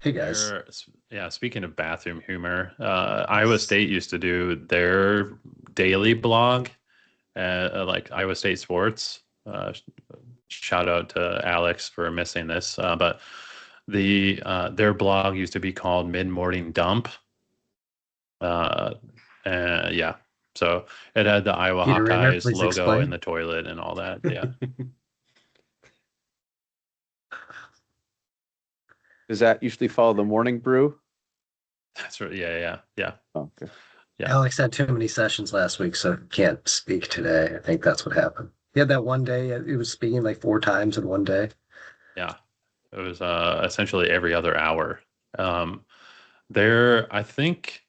Hey guys. There, yeah, speaking of bathroom humor, Iowa State used to do their daily blog, like Iowa State Sports. Shout out to Alex for missing this, but their blog used to be called Mid Morning Dump. Uh, yeah, so it had the Iowa Peter Raymer, Hawkeyes please logo in explain. the toilet and all that. Yeah, Does that usually follow the morning brew? that's right. Yeah, Oh, okay. yeah. Alex had too many sessions last week, so can't speak today. I think that's what happened. He had that one day, he was speaking like 4 times in one day. Yeah. It was essentially every other hour. Um, I think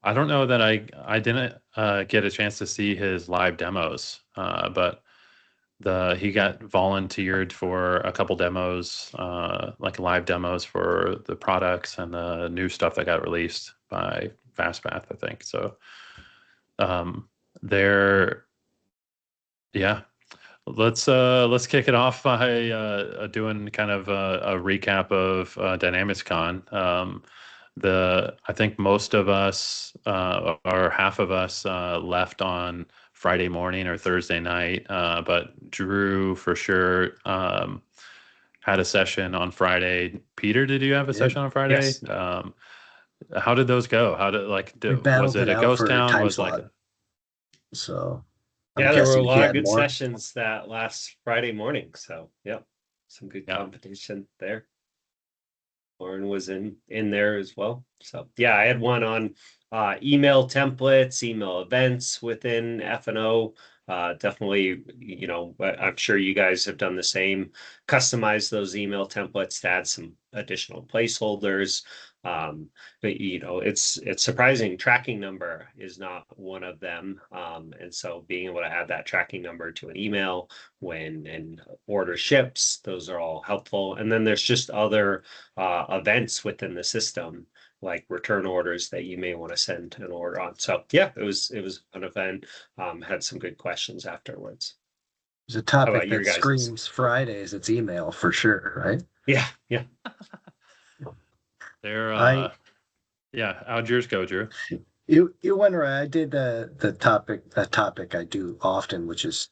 I don't know that I didn't get a chance to see his live demos, but the he got volunteered for a couple demos, like live demos for the products and the new stuff that got released by FastPath, I think. So there, yeah. Let's kick it off by doing kind of a recap of DynamicsCon. The I think most of us or half of us left on Friday morning or Thursday night, but Drew for sure had a session on Friday. Peter, did you have a Did. session on Friday? Yes. How did those go? How did We was battled it it a out ghost for town? time Was like slot. So I'm Yeah, there were a guessing he lot of had good more. sessions that last Friday morning. So, yep, some good yeah. competition there. Lauren was in there as well. So, yeah, I had one on email templates, email events within F&O. Definitely, I'm sure you guys have done the same. Customize those email templates to add some additional placeholders. But it's surprising. Tracking number is not one of them, and so being able to add that tracking number to an email when an order ships, those are all helpful. And then there's just other events within the system, like return orders that you may want to send an order on. So yeah, it was an event. Had some good questions afterwards. It's a How topic about your that guys's? screams Fridays. It's email for sure, right? Yeah, yeah. They're I yeah. How'd yours go, Drew? you went right. I did the topic a topic I do often, which is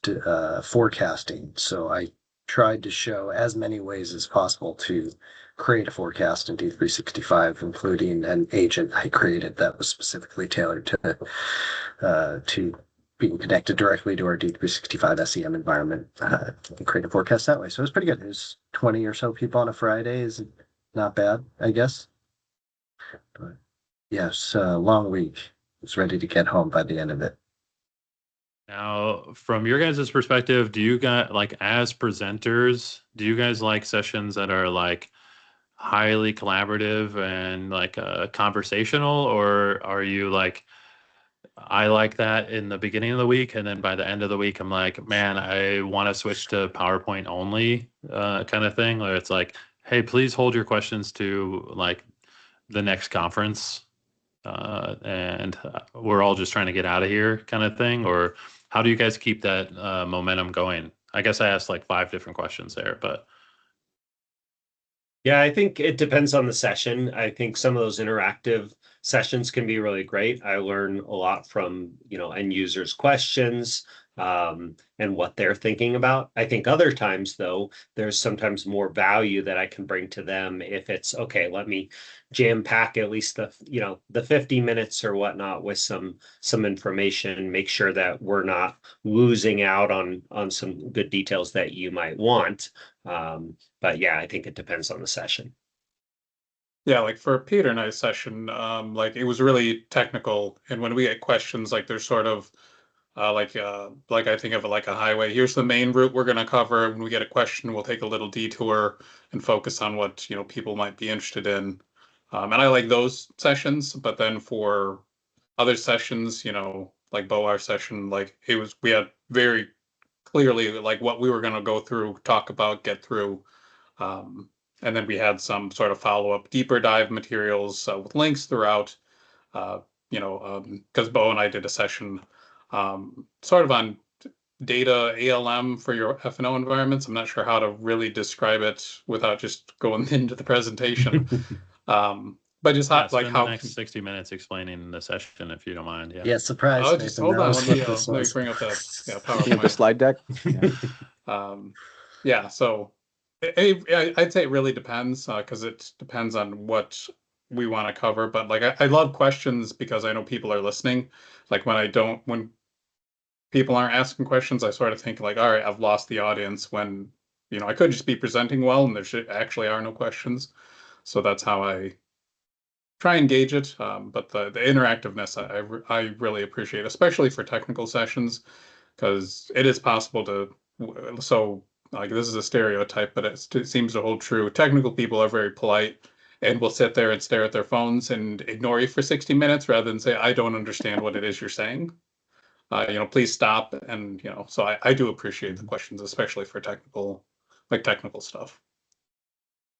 forecasting. So I tried to show as many ways as possible to create a forecast in D365, including an agent I created that was specifically tailored to being connected directly to our D365 SEM environment and create a forecast that way. So it was pretty good. It was 20 or so people on a Friday. Is not bad, I guess. But yes, long week. Was ready to get home by the end of it. Now, from your guys' perspective, do you guys like as presenters, do you guys like sessions that are like highly collaborative and like conversational, or are you like, I like that in the beginning of the week, and then by the end of the week, I'm like, man, I want to switch to PowerPoint only kind of thing, where it's like, hey, please hold your questions to like the next conference and we're all just trying to get out of here kind of thing? Or how do you guys keep that momentum going? I guess I asked like five different questions there, but Yeah, I think it depends on the session. I think some of those interactive sessions can be really great. I learn a lot from, end users' questions, and what they're thinking about. I think other times, though, there's sometimes more value that I can bring to them if it's okay, let me jam pack at least the 50 minutes or whatnot with some information, make sure that we're not losing out on some good details that you might want. But yeah, I think it depends on the session. Yeah, like for Peter and I's session, like it was really technical, and when we get questions, like there's sort of like I think of it like a highway. Here's the main route we're going to cover. When we get a question, we'll take a little detour and focus on what people might be interested in. And I like those sessions. But then for other sessions, like BOAR session, like we had very clearly like what we were going to go through, talk about, get through. Um, and then we had some sort of follow-up, deeper dive materials with links throughout. Uh, because Bo and I did a session sort of on data ALM for your F&O environments. I'm not sure how to really describe it without just going into the presentation. But just Yeah, how, like spend how, the next 60 minutes explaining the session if you don't mind. Yeah. Yeah, surprise, oh, just Nathan hold on. knows Let what me, this let me was. bring up the You have the PowerPoint. slide deck? Yeah. Yeah, so I'd say it really depends because it depends on what we want to cover. But like I love questions because I know people are listening. Like when people aren't asking questions, I sort of think like, all right, I've lost the audience when, I could just be presenting well and there actually are no questions. So that's how I try and gauge it. But the interactiveness I really appreciate, especially for technical sessions, because it is possible to, so like this is a stereotype, but it seems to hold true. Technical people are very polite and will sit there and stare at their phones and ignore you for 60 minutes rather than say, I don't understand what it is you're saying. Please stop. And, so I do appreciate the questions, especially for technical stuff.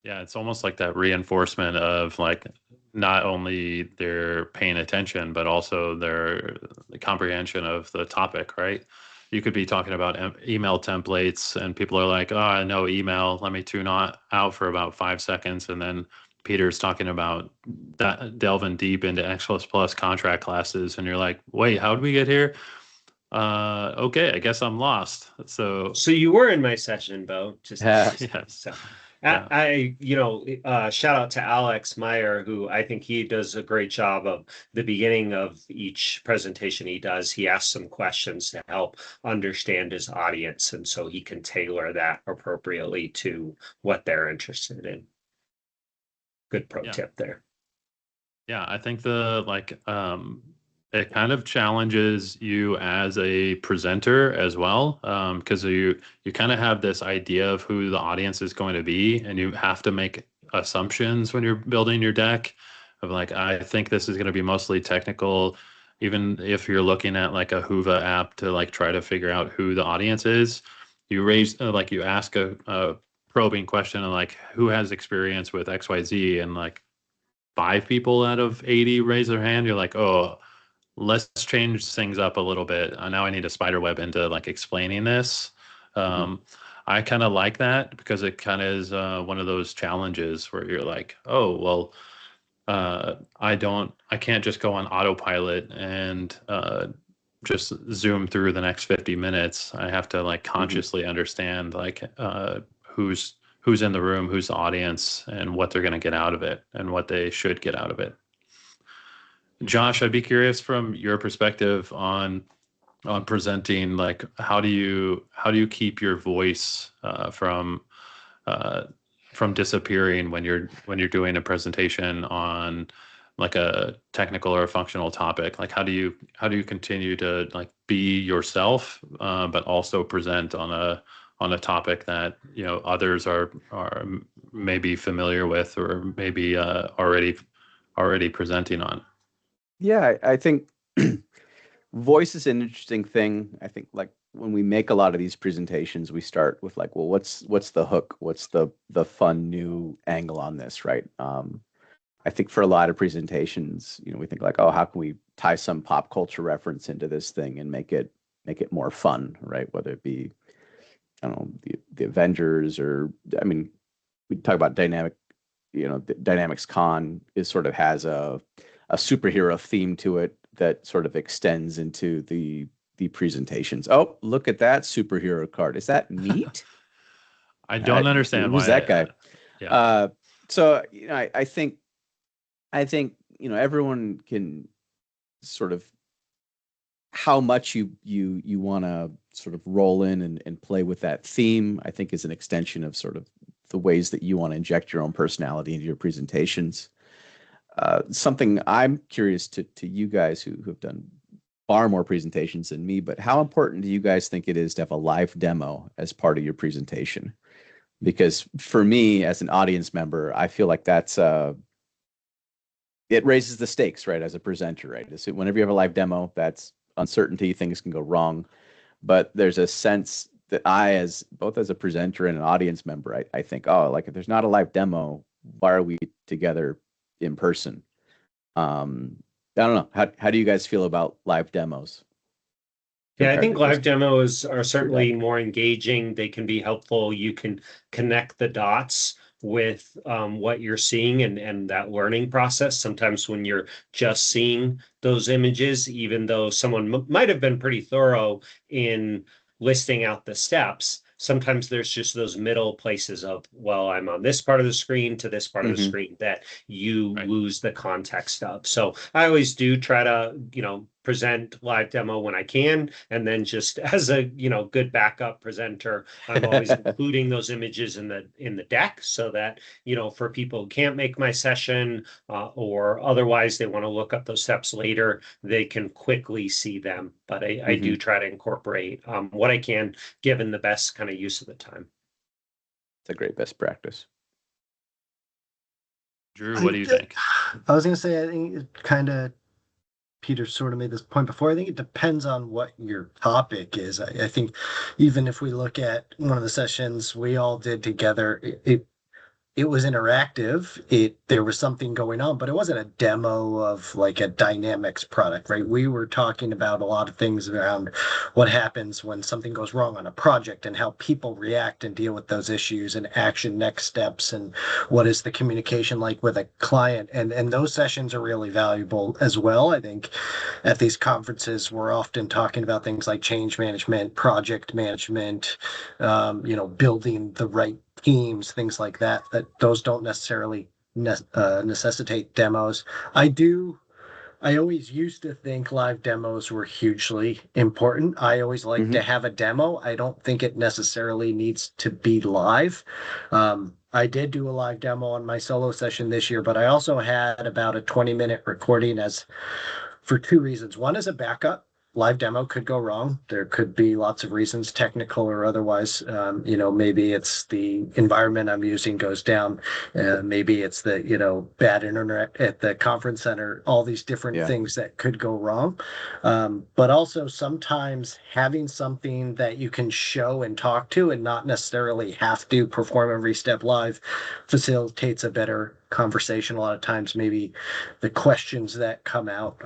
Yeah, it's almost like that reinforcement of like not only their paying attention, but also their comprehension of the topic, right? You could be talking about email templates and people are like, oh, I know email. Let me tune out for about 5 seconds. And then Peter's talking about that delving deep into X++ contract classes. And you're like, wait, how did we get here? Okay, I guess I'm lost. So you were in my session, Bo. Just Yes. so. Yeah. Shout out to Alex Meyer, who I think he does a great job of the beginning of each presentation he does. He asks some questions to help understand his audience, and so he can tailor that appropriately to what they're interested in. Good pro tip there. Yeah, I think it kind of challenges you as a presenter as well, because you kind of have this idea of who the audience is going to be, and you have to make assumptions when you're building your deck of like, I think this is going to be mostly technical, even if you're looking at like a Hoova app to like try to figure out who the audience is. You you ask a probing question of like, who has experience with XYZ, and like 5 people out of 80 raise their hand. You're like, oh, let's change things up a little bit. Now I need a spider web into like explaining this. I kind of like that because it kind of is one of those challenges where you're like, oh, well, I can't just go on autopilot and just zoom through the next 50 minutes. I have to like consciously understand like who's in the room, who's the audience, and what they're going to get out of it and what they should get out of it. Josh, I'd be curious from your perspective on presenting, like how do you keep your voice from disappearing when you're doing a presentation on like a technical or a functional topic? Like how do you continue to like be yourself, but also present on a topic that others are maybe familiar with or maybe already presenting on? Yeah, I think voice is an interesting thing. I think like when we make a lot of these presentations, we start with like, well, what's the hook? What's the fun new angle on this, right? I think for a lot of presentations, we think like, oh, how can we tie some pop culture reference into this thing and make it more fun, right? Whether it be, I don't know, the Avengers, or I mean, we talk about DynamicsCon is sort of has a superhero theme to it that sort of extends into the presentations. Oh, look at that superhero card. Is that neat? I don't understand who's that guy. Yeah. So I think everyone can sort of how much you want to sort of roll in and play with that theme, I think is an extension of sort of the ways that you want to inject your own personality into your presentations. Something I'm curious to you guys who have done far more presentations than me, but how important do you guys think it is to have a live demo as part of your presentation? Because for me, as an audience member, I feel like that's it raises the stakes, right? As a presenter, right? So whenever you have a live demo, that's uncertainty, things can go wrong, but there's a sense that both as a presenter and an audience member, I think, oh, like if there's not a live demo, why are we together in person? I don't know. How do you guys feel about live demos? Yeah, I think live demos are certainly more engaging. They can be helpful. You can connect the dots with what you're seeing and that learning process. Sometimes when you're just seeing those images, even though someone might have been pretty thorough in listing out the steps, sometimes there's just those middle places of, well, I'm on this part of the screen to this part of the Mhm. screen that you Right. lose the context of. So I always do try to, present live demo when I can. And then just as a, good backup presenter, I'm always including those images in the deck so that, for people who can't make my session or otherwise they want to look up those steps later, they can quickly see them. But I do try to incorporate what I can given the best kind of use of the time. It's a great best practice. Drew, what do you think? I was going to say, I think it kind of, Peter sort of made this point before. I think it depends on what your topic is. I think even if we look at one of the sessions we all did together, it was interactive. There was something going on, but it wasn't a demo of like a Dynamics product, right? We were talking about a lot of things around what happens when something goes wrong on a project and how people react and deal with those issues and action next steps and what is the communication like with a client. And those sessions are really valuable as well. I think at these conferences, we're often talking about things like change management, project management, building the right teams, things like that, that those don't necessarily necessitate demos. I do. I always used to think live demos were hugely important. I always like to Mhm. have a demo. I don't think it necessarily needs to be live. I did do a live demo on my solo session this year, but I also had about a 20-minute recording as for two reasons. One is a backup. Live demo could go wrong. There could be lots of reasons, technical or otherwise. Maybe it's the environment I'm using goes down. Maybe it's the, bad internet at the conference center, all these different Yeah. things that could go wrong. But also sometimes having something that you can show and talk to and not necessarily have to perform every step live facilitates a better conversation. A lot of times, maybe the questions that come out,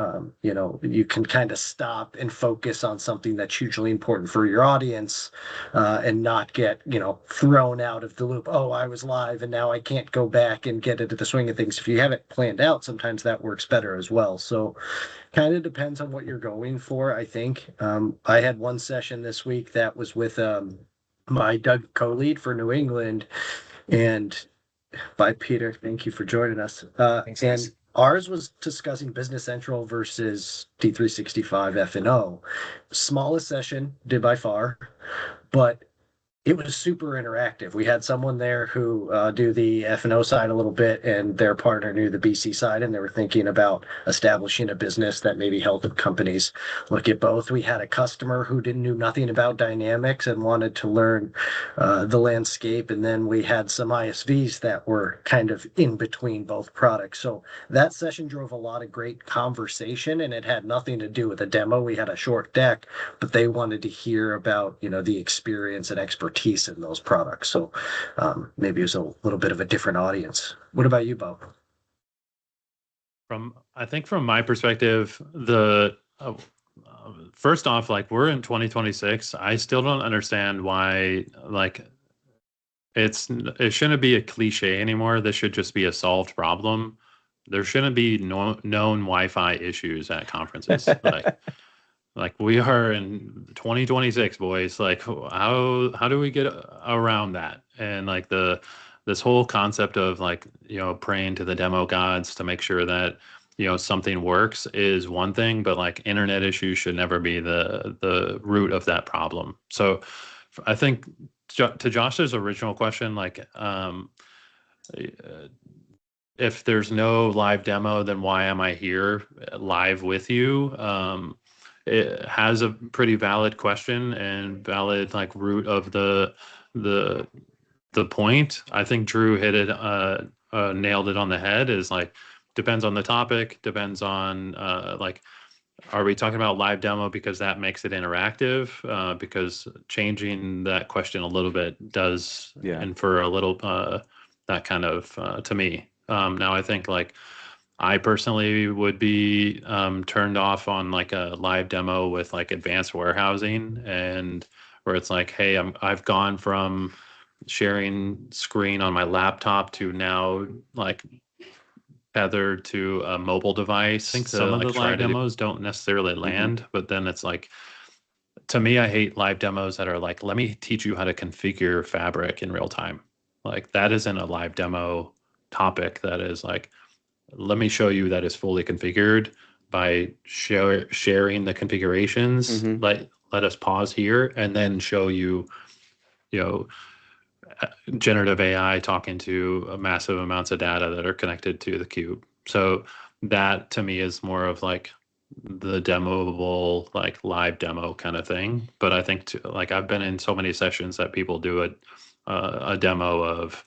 you can kind of stop and focus on something that's hugely important for your audience and not get, thrown out of the loop. Oh, I was live and now I can't go back and get into the swing of things. If you have it planned out, sometimes that works better as well. So kind of depends on what you're going for, I think. I had one session this week that was with my Doug co-lead for New England, and bye, Peter. Thank you for joining us. Thanks, And guys. ours was discussing Business Central versus D365 F&O. Smallest session, did by far, but it was super interactive. We had someone there who do the F&O side a little bit, and their partner knew the BC side, and they were thinking about establishing a business that maybe helped companies look at both. We had a customer who didn't knew nothing about Dynamics and wanted to learn the landscape, and then we had some ISVs that were kind of in between both products. So that session drove a lot of great conversation, and it had nothing to do with a demo. We had a short deck, but they wanted to hear about the experience and expertise in those products. So maybe it was a little bit of a different audience. What about you, Bob? I think from my perspective, first off, like we're in 2026, I still don't understand why like it shouldn't be a cliche anymore. This should just be a solved problem. There shouldn't be known Wi-Fi issues at conferences. Like we are in 2026, boys. Like how do we get around that? And like this whole concept of like, praying to the demo gods to make sure that, something works is one thing, but like internet issues should never be the root of that problem. So I think to Josh's original question, like if there's no live demo, then why am I here live with you? It has a pretty valid question and valid like root of the point. I think Drew hit it, nailed it on the head. Is like depends on the topic, depends on like, are we talking about live demo because that makes it interactive? Because changing that question a little bit does infer a little that kind of to me. Now I think like I personally would be turned off on like a live demo with like advanced warehousing and where it's like, hey, I've gone from sharing screen on my laptop to now like tethered to a mobile device. I think some of the live demos don't necessarily land, but then it's like, to me, I hate live demos that are like, let me teach you how to configure Fabric in real time. Like that isn't a live demo topic. That is like, let me show you that is fully configured by sharing the configurations. Let us pause here and then show you, generative AI talking to massive amounts of data that are connected to the cube. So that to me is more of like the demoable, like live demo kind of thing. But I think like I've been in so many sessions that people do a demo of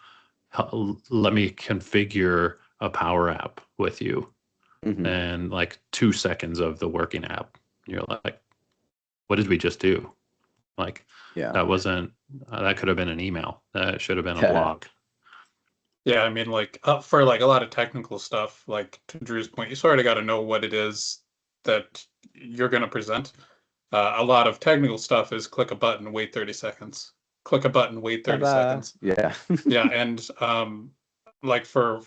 let me configure a Power App with you, and like 2 seconds of the working app. You're like, what did we just do? Like, that wasn't, that could have been an email. That should have been a blog. Yeah, I mean, like for like a lot of technical stuff, like to Drew's point, you sort of got to know what it is that you're going to present. A lot of technical stuff is click a button, wait 30 seconds. Click a button, wait 30 seconds. Yeah. Yeah, and like for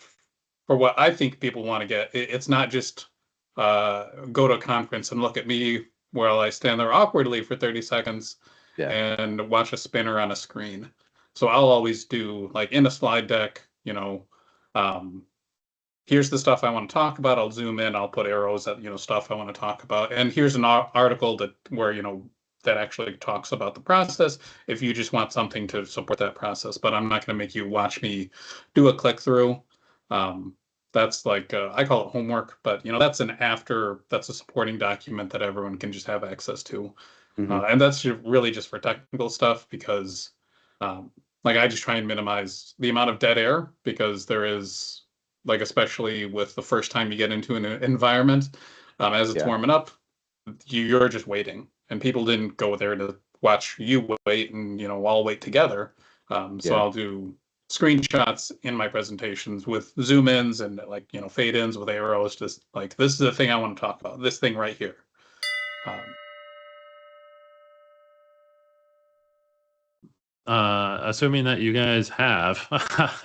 what I think people want to get, it's not just go to a conference and look at me while I stand there awkwardly for 30 seconds and watch a spinner on a screen. So I'll always do like in a slide deck, here's the stuff I want to talk about. I'll zoom in, I'll put arrows at, stuff I want to talk about. And here's an article where, that actually talks about the process if you just want something to support that process. But I'm not going to make you watch me do a click through. That's like, I call it homework, but that's that's a supporting document that everyone can just have access to. And that's really just for technical stuff because like I just try and minimize the amount of dead air because there is, like, especially with the first time you get into an environment, as it's warming up, you're just waiting, and people didn't go there to watch you wait, and all wait together. So I'll do screenshots in my presentations with zoom ins and like fade ins with arrows, just like this is the thing I want to talk about, this thing right here. Assuming that you guys have,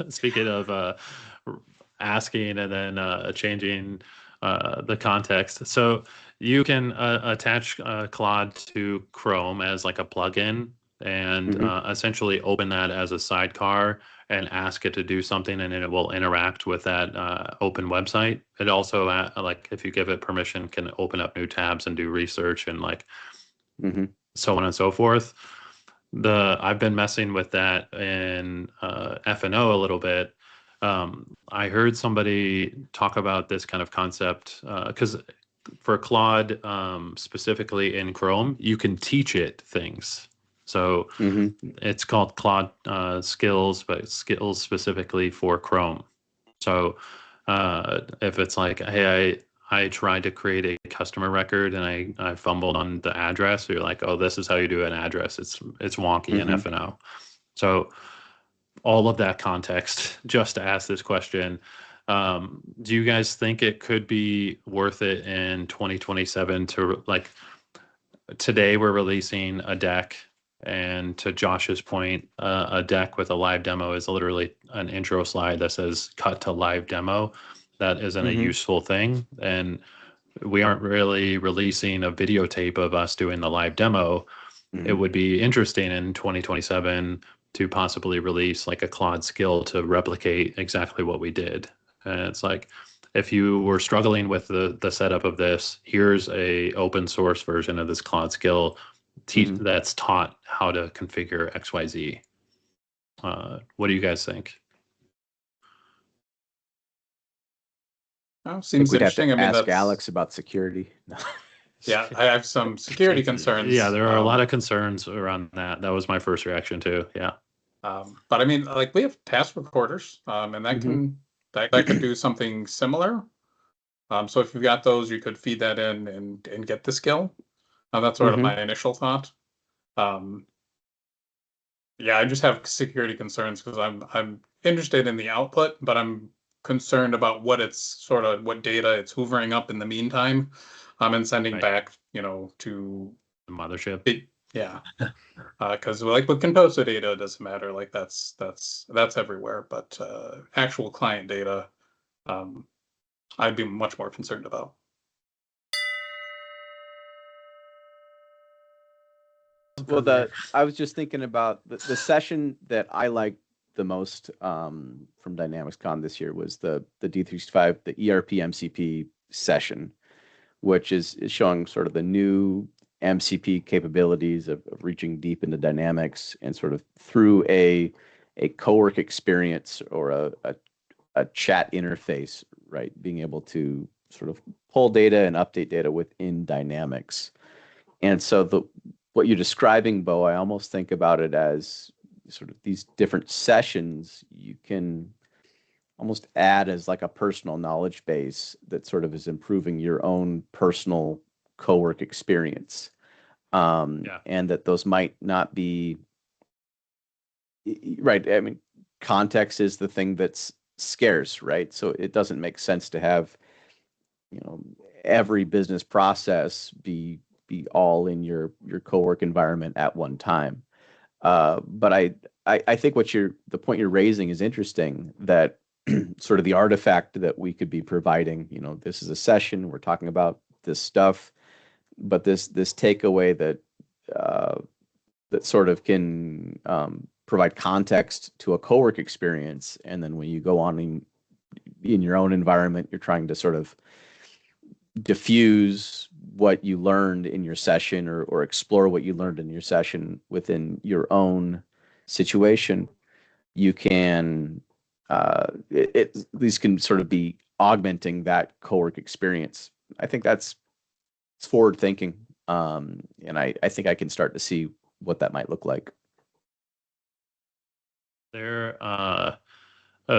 speaking of asking and then changing the context, so you can attach Claude to Chrome as like a plugin and essentially open that as a sidecar and ask it to do something, and then it will interact with that open website. It also, like if you give it permission, can open up new tabs and do research and like so on and so forth. I've been messing with that in F&O a little bit. I heard somebody talk about this kind of concept because for Claude, specifically in Chrome, you can teach it things. So it's called Claude Skills, but skills specifically for Chrome. So if it's like, hey, I tried to create a customer record and I fumbled on the address, so you're like, oh, this is how you do an address. It's wonky in F&O. So all of that context just to ask this question. Do you guys think it could be worth it in 2027 to, like, today we're releasing a deck, and to Josh's point, a deck with a live demo is literally an intro slide that says cut to live demo. That isn't a useful thing, and we aren't really releasing a videotape of us doing the live demo. It would be interesting in 2027 to possibly release like a Claude skill to replicate exactly what we did. And it's like, if you were struggling with the setup of this, here's a open source version of this Claude skill that's taught how to configure XYZ. What do you guys think? Oh, seems interesting. I mean, ask Alex about security. Yeah, I have some security concerns. Yeah, there are a lot of concerns around that. That was my first reaction too. Yeah. But I mean, like, we have task recorders, and that can do something similar. So if you've got those, you could feed that in and get the skill. That's sort of my initial thought. Yeah, I just have security concerns because I'm interested in the output, but I'm concerned about what data it's hoovering up in the meantime, and sending back, to the mothership. Yeah. Because like with Composer data, it doesn't matter. Like that's everywhere. But actual client data, I'd be much more concerned about. Well, I was just thinking about the session that I liked the most from DynamicsCon this year was the D365, the ERP MCP session, which is showing sort of the new MCP capabilities of reaching deep into Dynamics and sort of through a co-work experience or a chat interface, right? Being able to sort of pull data and update data within Dynamics. And so what you're describing, Bo, I almost think about it as sort of these different sessions you can almost add as like a personal knowledge base that sort of is improving your own personal co-work experience. And that those might not be right. I mean, context is the thing that's scarce, right? So it doesn't make sense to have, every business process be all in your co-work environment at one time. But I think the point you're raising is interesting, that sort of the artifact that we could be providing, this is a session, we're talking about this stuff, but this takeaway that sort of can provide context to a co-work experience. And then when you go on in your own environment, you're trying to sort of diffuse what you learned in your session or explore what you learned in your session within your own situation. You can these can sort of be augmenting that co-work experience. I think it's forward thinking, and I think I can start to see what that might look like. There,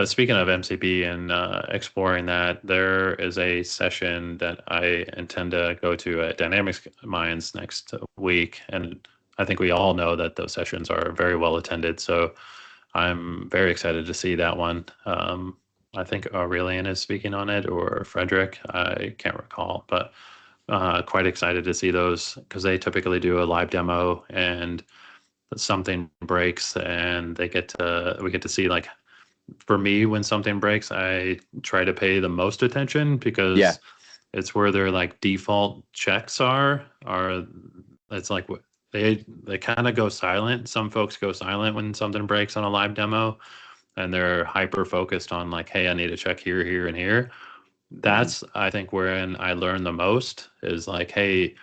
speaking of MCP and exploring that, there is a session that I intend to go to at Dynamics Minds next week, and I think we all know that those sessions are very well attended. So I'm very excited to see that one. I think Aurelian is speaking on it, or Frederick. I can't recall, but quite excited to see those, because they typically do a live demo and something breaks, and we get to see, like, for me, when something breaks, I try to pay the most attention, because it's where their like default checks are. It's like they kind of go silent. Some folks go silent when something breaks on a live demo, and they're hyper focused on like, hey, I need to check here, here, and here. That's, I think, wherein I learn the most, is like, hey,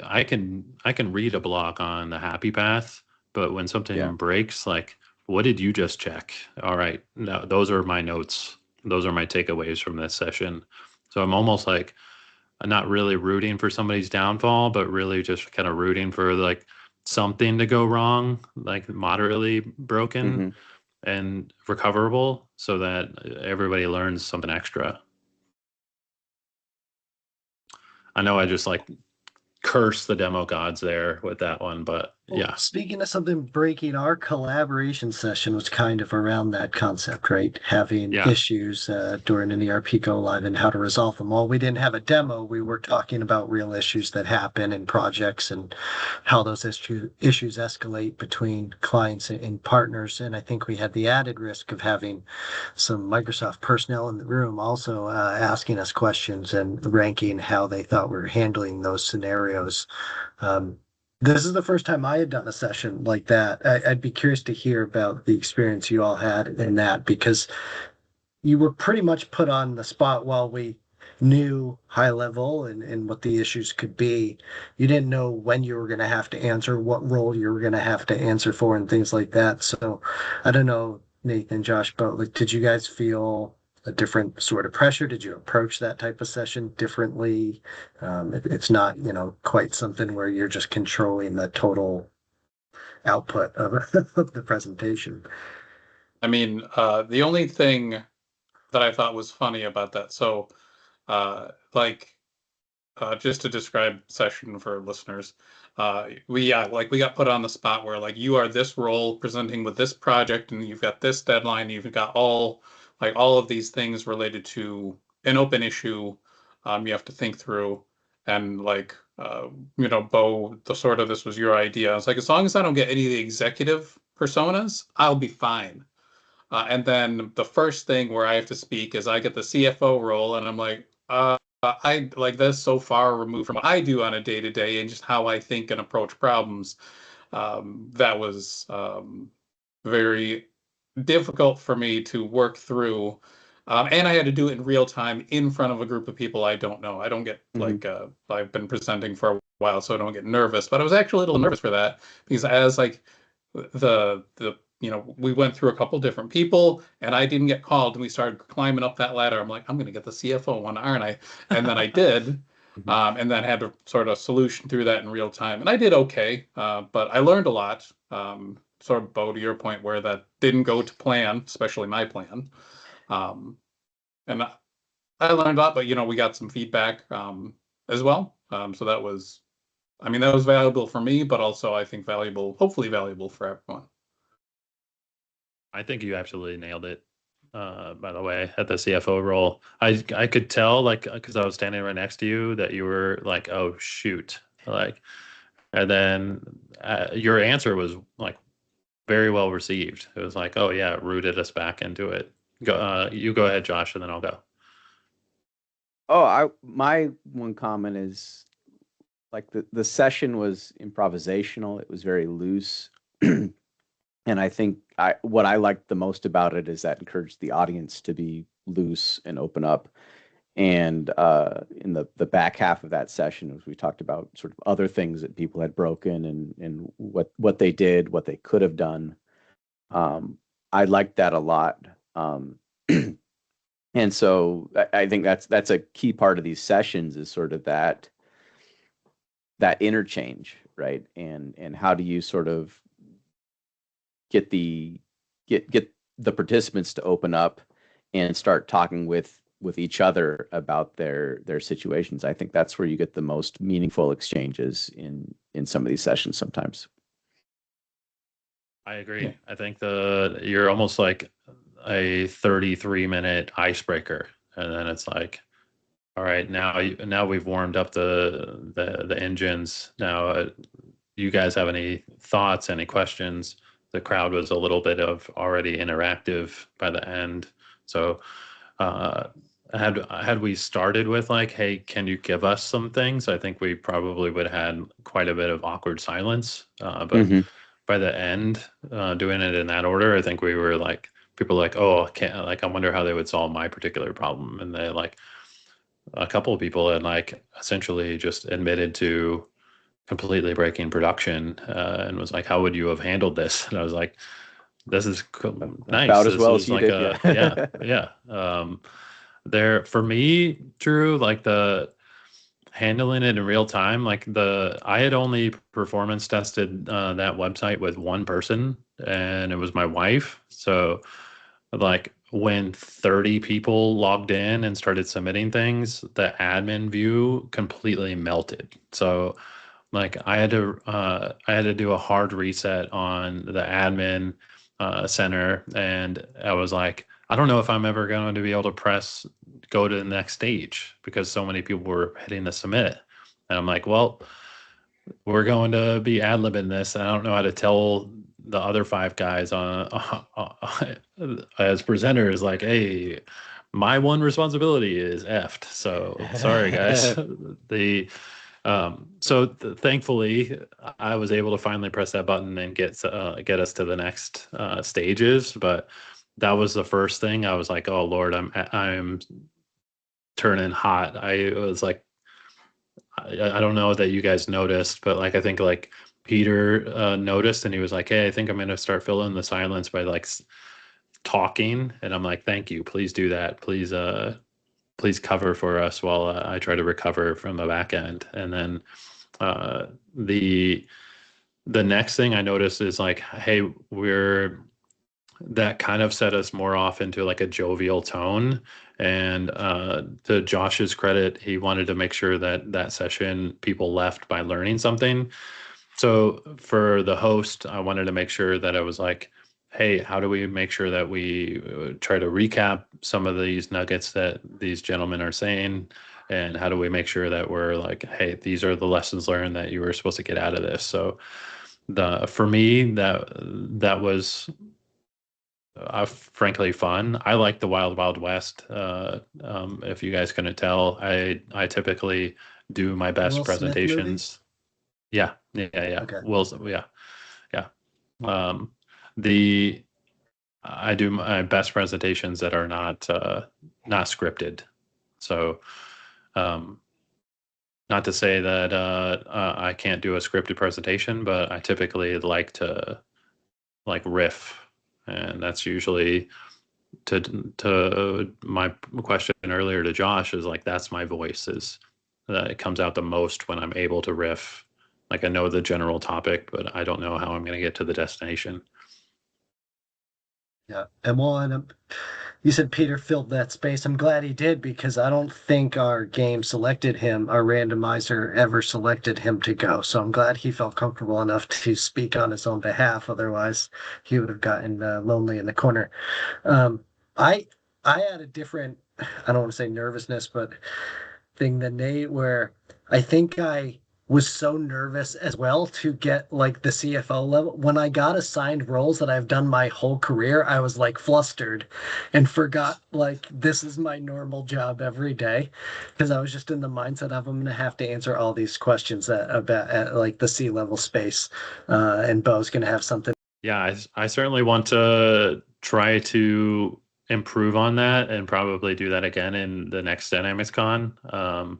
I can read a block on the happy path, but when something breaks, like, what did you just check? All right, no, those are my notes. Those are my takeaways from this session. So I'm almost like, I'm not really rooting for somebody's downfall, but really just kind of rooting for like something to go wrong, like moderately broken and recoverable, so that everybody learns something extra. I know I just like curse the demo gods there with that one, but yeah. Speaking of something breaking, our collaboration session was kind of around that concept, right? Having issues during an ERP go live and how to resolve them. While we didn't have a demo, we were talking about real issues that happen in projects and how those issues escalate between clients and partners. And I think we had the added risk of having some Microsoft personnel in the room also asking us questions and ranking how they thought we were handling those scenarios. This is the first time I had done a session like that. I'd be curious to hear about the experience you all had in that, because you were pretty much put on the spot. While we knew high level and what the issues could be, you didn't know when you were going to have to answer, what role you were going to have to answer for, and things like that. So I don't know, Nathan, Josh, but like, did you guys feel a different sort of pressure? Did you approach that type of session differently? It's not, quite something where you're just controlling the total output of, of the presentation. I mean, the only thing that I thought was funny about that, so just to describe session for listeners, we got put on the spot where, like, you are this role presenting with this project, and you've got this deadline, you've got all of these things related to an open issue, you have to think through. and like, Bo, this was your idea. I was like, as long as I don't get any of the executive personas, I'll be fine. And then the first thing where I have to speak is I get the CFO role, and I'm like, I like this so far removed from what I do on a day to day and just how I think and approach problems. That was very difficult for me to work through. And I had to do it in real time in front of a group of people I don't know. I don't get like, I've been presenting for a while, so I don't get nervous, but I was actually a little nervous for that because as like the we went through a couple different people and I didn't get called and we started climbing up that ladder. I'm like, I'm going to get the CFO one, aren't I? And then I did. And then had to sort of solution through that in real time. And I did okay, but I learned a lot. Sort of, Bo, to your point, where that didn't go to plan, especially my plan. And I learned a lot, but we got some feedback as well. So that was, that was valuable for me, but also I think hopefully valuable for everyone. I think you absolutely nailed it. By the way, at the CFO role, I could tell, like, because I was standing right next to you, that you were like, "Oh shoot!" Like, and then your answer was like very well received. It was like, "Oh yeah," it rooted us back into it. Go, you go ahead, Josh, and then I'll go. Oh, my one comment is like the session was improvisational. It was very loose. And I think what I liked the most about it is that encouraged the audience to be loose and open up. And in the back half of that session, as we talked about sort of other things that people had broken and what they did, what they could have done. I liked that a lot. And so I think that's a key part of these sessions is sort of that interchange, right? And how do you sort of get the participants to open up and start talking with each other about their situations. I think that's where you get the most meaningful exchanges in some of these sessions sometimes. I agree. I think you're almost like a 33-minute icebreaker, and then it's like, all right, now we've warmed up the engines. Now, you guys have any thoughts, any questions? The crowd was a little bit of already interactive by the end. So had we started with like, hey, can you give us some things? I think we probably would have had quite a bit of awkward silence. But by the end, doing it in that order, I think we were like, people were like, oh, I wonder how they would solve my particular problem. And they like, a couple of people had like essentially just admitted to completely breaking production and was like, how would you have handled this? And I was like, this is nice. About as this well is as you like did. yeah. There for me, Drew, like the handling it in real time, like I had only performance tested that website with one person, and it was my wife. So like when 30 people logged in and started submitting things, the admin view completely melted. So like I had to do a hard reset on the admin center, and I was like, I don't know if I'm ever going to be able to go to the next stage because so many people were hitting the submit. And I'm like, well, we're going to be ad-libbing this. I don't know how to tell the other 5 guys as presenters, like, hey, my one responsibility is effed. So sorry, guys. Thankfully, I was able to finally press that button and get us to the next stages. But that was the first thing. I was like, oh Lord, I'm turning hot. I was like, I don't know that you guys noticed, but like I think like Peter noticed, and he was like, hey, I think I'm going to start filling the silence by like talking. And I'm like, thank you, please do that, please cover for us while I try to recover from the back end. And then the next thing I noticed is like, hey, that kind of set us more off into like a jovial tone. And to Josh's credit, he wanted to make sure that session people left by learning something. So for the host, I wanted to make sure that I was like, hey, how do we make sure that we try to recap some of these nuggets that these gentlemen are saying? And how do we make sure that we're like, hey, these are the lessons learned that you were supposed to get out of this? So for me, that was frankly fun. I like the Wild Wild West. If you guys couldn't tell, I typically do my best Will Smith movie? presentations. Yeah. Okay. Yeah. The I do my best presentations that are not scripted. So, not to say that I can't do a scripted presentation, but I typically like to riff, and that's usually to my question earlier to Josh is like that's my voice is it comes out the most when I'm able to riff. Like I know the general topic, but I don't know how I'm going to get to the destination. Yeah, and you said Peter filled that space. I'm glad he did because I don't think our game selected him, our randomizer ever selected him to go. So I'm glad he felt comfortable enough to speak on his own behalf. Otherwise, he would have gotten lonely in the corner. Um, I I had a different, I don't want to say nervousness, but thing than Nate, where I think I was so nervous as well to get like the CFO level. When I got assigned roles that I've done my whole career, I was like flustered and forgot like this is my normal job every day because I was just in the mindset of I'm going to have to answer all these questions about like the C-level space, and Bo's going to have something. Yeah, I certainly want to try to improve on that and probably do that again in the next DynamicsCon.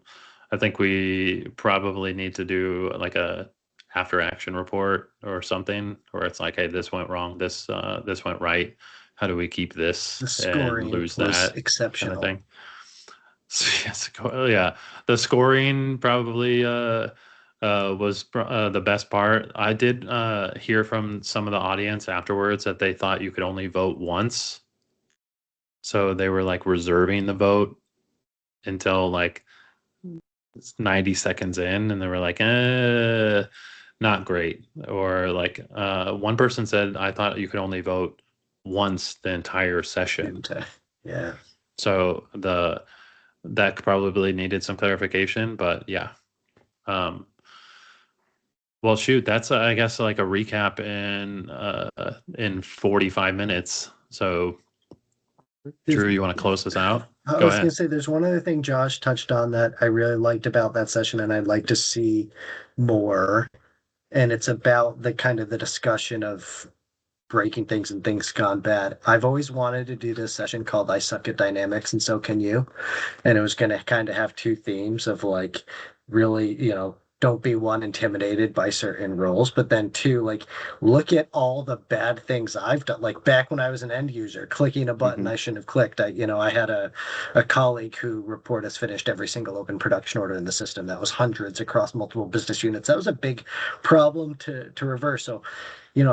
I think we probably need to do like a after action report or something where it's like, hey, this went wrong, this went right. How do we keep this The and scoring lose was that kind of exceptional. thing? So, yes, yeah, the scoring probably was the best part. I did hear from some of the audience afterwards that they thought you could only vote once. So they were like reserving the vote until like 90 seconds in, and they were like, not great. Or like one person said, I thought you could only vote once the entire session. Yeah. So that probably needed some clarification, but yeah. Well, shoot, that's I guess like a recap in 45 minutes. So, Drew, you want to close this out? I Go was going ahead. to say there's one other thing Josh touched on that I really liked about that session, and I'd like to see more. And it's about the kind of the discussion of breaking things and things gone bad. I've always wanted to do this session called I Suck at Dynamics, and so can you. And it was going to kind of have two themes of like really, don't be one intimidated by certain roles, but then two, like look at all the bad things I've done. Like back when I was an end user, clicking a button I shouldn't have clicked. I had a colleague who report has finished every single open production order in the system. That was hundreds across multiple business units. That was a big problem to reverse. So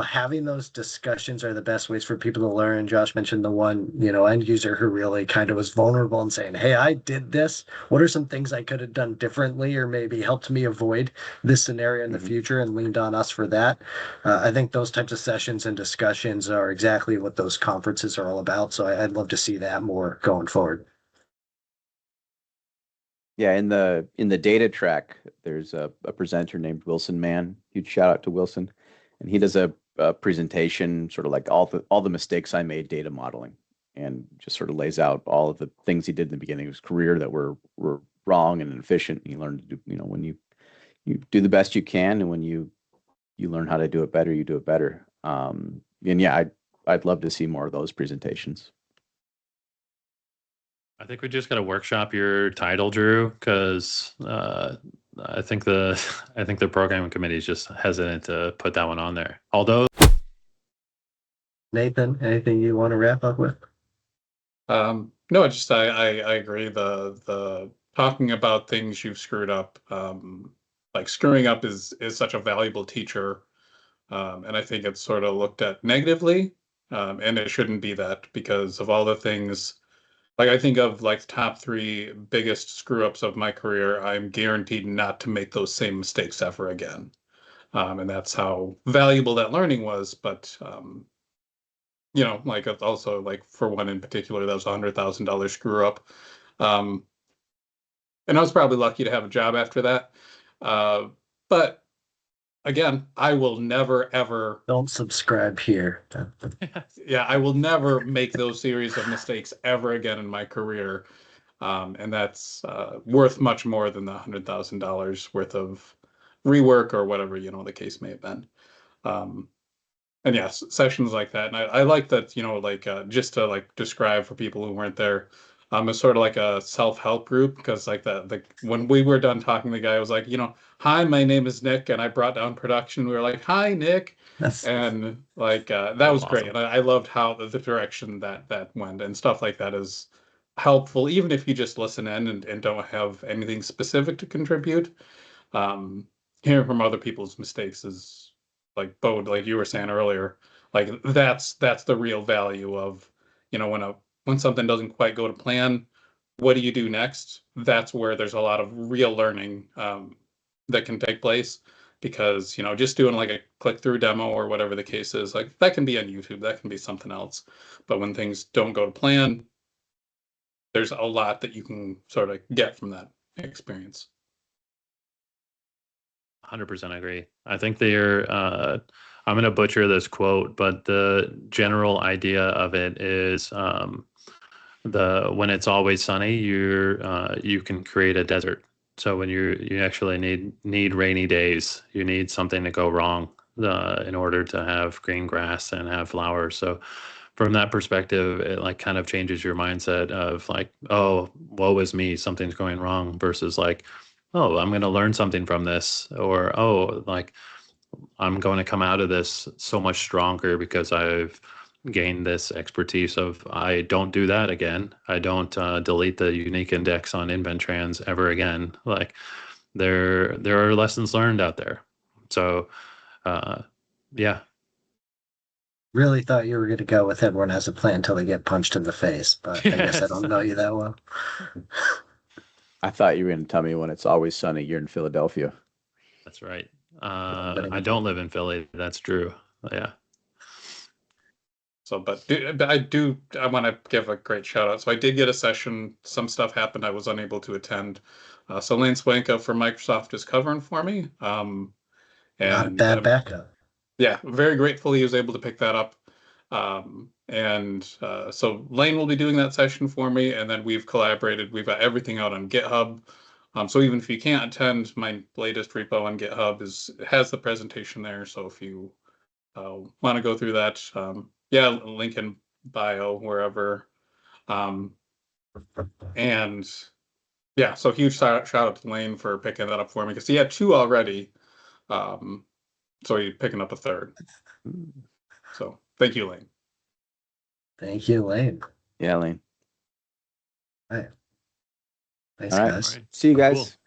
having those discussions are the best ways for people to learn. Josh mentioned the one, end user who really kind of was vulnerable and saying, hey, I did this. What are some things I could have done differently or maybe helped me avoid this scenario in the future, and leaned on us for that. I think those types of sessions and discussions are exactly what those conferences are all about. So I'd love to see that more going forward. Yeah, in the data track, there's a presenter named Wilson Mann. Huge shout out to Wilson, and he does a presentation, sort of like all the mistakes I made data modeling, and just sort of lays out all of the things he did in the beginning of his career that were wrong and inefficient. And you learn to do, when you do the best you can, and when you learn how to do it better, you do it better. And yeah, I'd love to see more of those presentations. I think we just got to workshop your title, Drew, because I think the programming committee is just hesitant to put that one on there. Although, Nathan, anything you want to wrap up with? No, I agree. The talking about things you've screwed up, like screwing up is such a valuable teacher. And I think it's sort of looked at negatively. And it shouldn't be that, because of all the things, like I think of like top 3 biggest screw ups of my career, I'm guaranteed not to make those same mistakes ever again. And that's how valuable that learning was. But you know, like also like for one in particular, that was $100,000 screw up. Um, and I was probably lucky to have a job after that. But again, I will never ever, Don't subscribe here. yeah, I will never make those series of mistakes ever again in my career. And that's worth much more than the $100,000 worth of rework or whatever, you know, the case may have been. Um, and yes, sessions like that. And I like that, you know, like just to like describe for people who weren't there, it's sort of like a self-help group because like the when we were done talking, the guy was like, you know, hi, my name is Nick, and I brought down production. We were like, hi, Nick, That's and like that That's was great. awesome. And I loved how the direction that went and stuff like that is helpful, even if you just listen in and don't have anything specific to contribute. Um, Hearing from other people's mistakes is like Bo, like you were saying earlier, like that's the real value of, you know, when something doesn't quite go to plan, what do you do next? That's where there's a lot of real learning that can take place because, you know, just doing like a click through demo or whatever the case is, like that can be on YouTube, that can be something else. But when things don't go to plan, there's a lot that you can sort of get from that experience. 100% agree. I think they're, I'm going to butcher this quote, but the general idea of it is when it's always sunny, you can create a desert. So when you actually need rainy days, you need something to go wrong in order to have green grass and have flowers. So from that perspective, it like kind of changes your mindset of like, oh, woe is me, something's going wrong, versus like, oh, I'm going to learn something from this, or oh, like I'm going to come out of this so much stronger because I've gained this expertise of I don't do that again. I don't delete the unique index on InventTrans ever again. Like there are lessons learned out there. So uh, yeah, really thought you were going to go with everyone has a plan until they get punched in the face, but I guess I yes, don't know you that well. I thought you were going to tell me when it's always sunny, you're in Philadelphia. that's right. But I don't live in Philly. That's true. Yeah. So, but I want to give a great shout out. So I did get a session. Some stuff happened I was unable to attend. So Lane Swanka from Microsoft is covering for me. not a And bad backup. yeah, very grateful he was able to pick that up. So Lane will be doing that session for me, and then we've collaborated. We've got everything out on GitHub. So even if you can't attend, my latest repo on GitHub has the presentation there. So if you want to go through that, yeah, link in bio wherever. Um, and yeah, so huge shout out to Lane for picking that up for me because he had two already. Um, so he's picking up a third. So thank you, Lane. Thank you, Lane. Yeah, Lane. All right. Thanks, All right. guys. All right. See you Cool. guys.